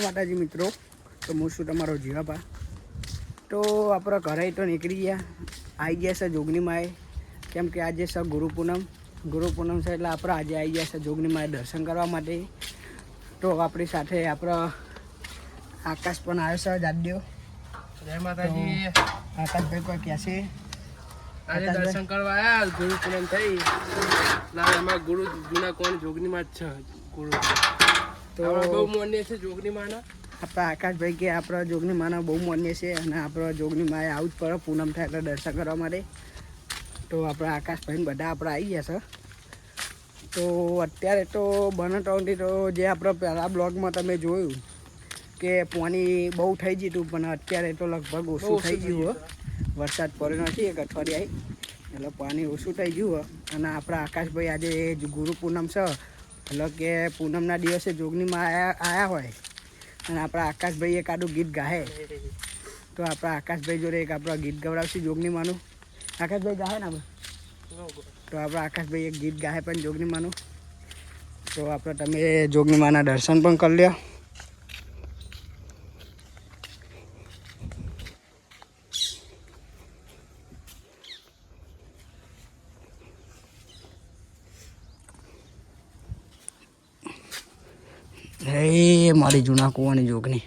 માતાજી મિત્રો, તો હું છું તમારો જીવાપા। તો આપણા ઘરે તો નીકળી ગયા, આવી ગયા છે જોગની માએ, કેમ કે આજે છે ગુરુ પૂનમ છે, એટલે આપણે આજે આવી ગયા છે જોગની માએ દર્શન કરવા માટે। તો આપણી સાથે આપણા આકાશ પણ આવ્યો છે, જાડ્યો। જય માતાજી। આકાશભાઈ કોઈ કહે છે આજે દર્શન કરવા આયા, ગુરુ પૂનમ થઈ ના અમારા ગુરુ જૂના કોણ જોગની માં છે ગુરુ, તો બહુ માન્ય છે જોગની માના। આપણા આકાશભાઈ કે આપણા જોગની માના બહુ માન્ય છે, અને આપણા જોગની માએ આવું જ પડે પૂનમ થાય એટલે દર્શન કરવા માટે। તો આપણા આકાશભાઈને બધા આપણે આવી ગયા છે। તો અત્યારે તો બનાવટી તો જે આપણે પહેલાં બ્લોગમાં તમે જોયું કે પાણી બહુ થઈ ગયું, પણ અત્યારે તો લગભગ ઓછું થઈ ગયું। વરસાદ પડ્યો નથી એક અઠવાડિયે, એટલે પાણી ઓછું થઈ ગયું। અને આપણા આકાશભાઈ આજે ગુરુ પૂનમ છે, એટલે કે પૂનમના દિવસે જોગનીમાં આવ્યા હોય, અને આપણા આકાશભાઈ એક આડું ગીત ગાહે, તો આપણા આકાશભાઈ જોડે એક આપણા ગીત ગવડાવશે જોગનીમાંનું। આકાશભાઈ ગાહે ને આપણે, તો આપણા આકાશભાઈ એક ગીત ગાહે પણ જોગનીમાંનું। તો આપણે તમે જોગનીમાના દર્શન પણ કરી લ્યો। હે મારી જૂના કુવાની જોગની,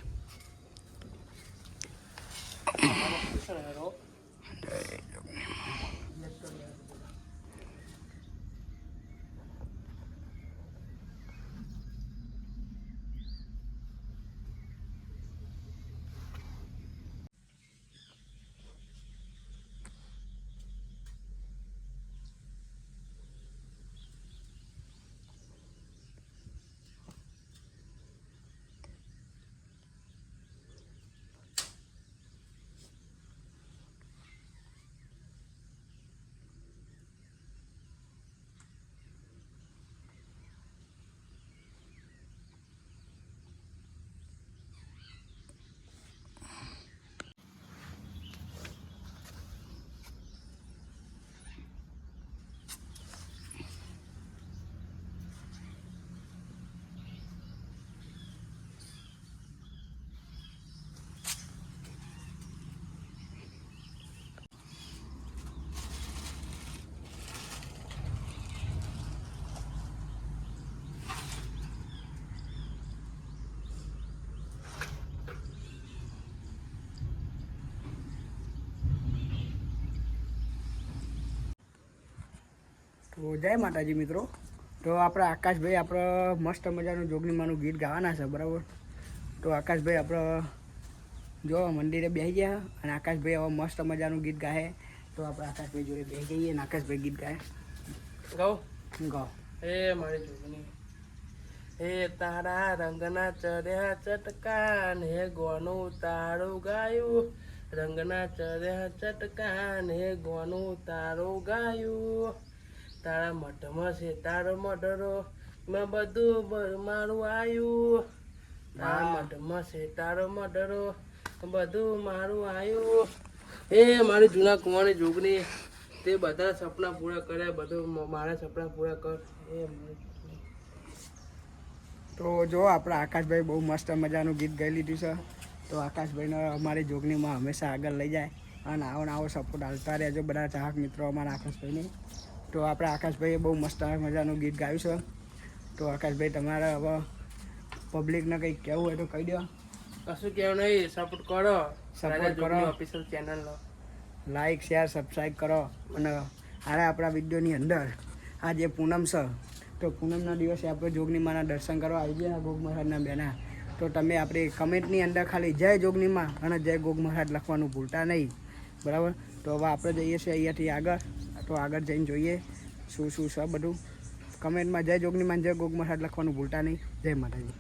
તો જય માતાજી મિત્રો। તો આપણા આકાશભાઈ આપણે મસ્ત મજાનું જોગનીમાનું ગીત ગાવાના છે, બરાબર। તો આકાશભાઈ આપણે જો મંદિરે બેસી ગયા, અને આકાશભાઈ હવે મસ્ત મજાનું ગીત ગાય, તો આપણે આકાશભાઈ જોડે બેસી જઈએ અને આકાશભાઈ ગીત ગાય। ગાઓ એ મારી જોગની, હે તારા રંગના ચર્યા ચટકાન, હે ગોનું તારું ગાયું, રંગના ચર્યા ચટકાન, હે ગોનું તારું ગાયું, તારા મઢમાં છે તારો મઢરો, મેં બધું મારું આવ્યું, તારા મઢમાં છે તારો મઢરો, બધું મારું આવ્યું। એ મારી જૂના કુંવારની જોગની, તે બધા સપના પૂરા કર્યા, બધું મારા સપના પૂરા કર। એ તો જો આપણા આકાશભાઈ બહુ મસ્ત મજાનું ગીત ગાઈ લીધું છે, તો આકાશભાઈને અમારી જોગનીમાં હંમેશા આગળ લઈ જાય, અને આવો સપોર્ટ હાલતા રહેજો બધા ચાહક મિત્રો અમારા આકાશભાઈને। તો આપણા આકાશભાઈએ બહુ મસ્ત મજાનું ગીત ગાયું છે। તો આકાશભાઈ તમારે હવે પબ્લિકને કંઈક કહેવું હોય તો કહી દો। કશું કહેવું નહીં, સપોર્ટ કરો, સપોર્ટ કરો, ઓફિશિયલ ચેનલનો લાઈક શેર સબસ્ક્રાઈબ કરો। અને આપણા વિડીયોની અંદર આ જે પૂનમ છે, તો પૂનમના દિવસે આપણે જોગનીમાના દર્શન કરવા આવી ગયા ગોગ મહારાજના બેના। તો તમે આપણી કમેન્ટની અંદર ખાલી જય જોગનીમા અને જય ગોગ મહારાજ લખવાનું ભૂલતા નહીં, બરાબર। તો હવે આપણે જઈએ છીએ અહીંયાથી આગળ, તો આગળ જઈને જોઈએ શું છે બધું। કમેન્ટમાં જય જોગનીમા જય ગોગ મહારાજ લખવાનું ભૂલતા નહીં। જય માતાજી।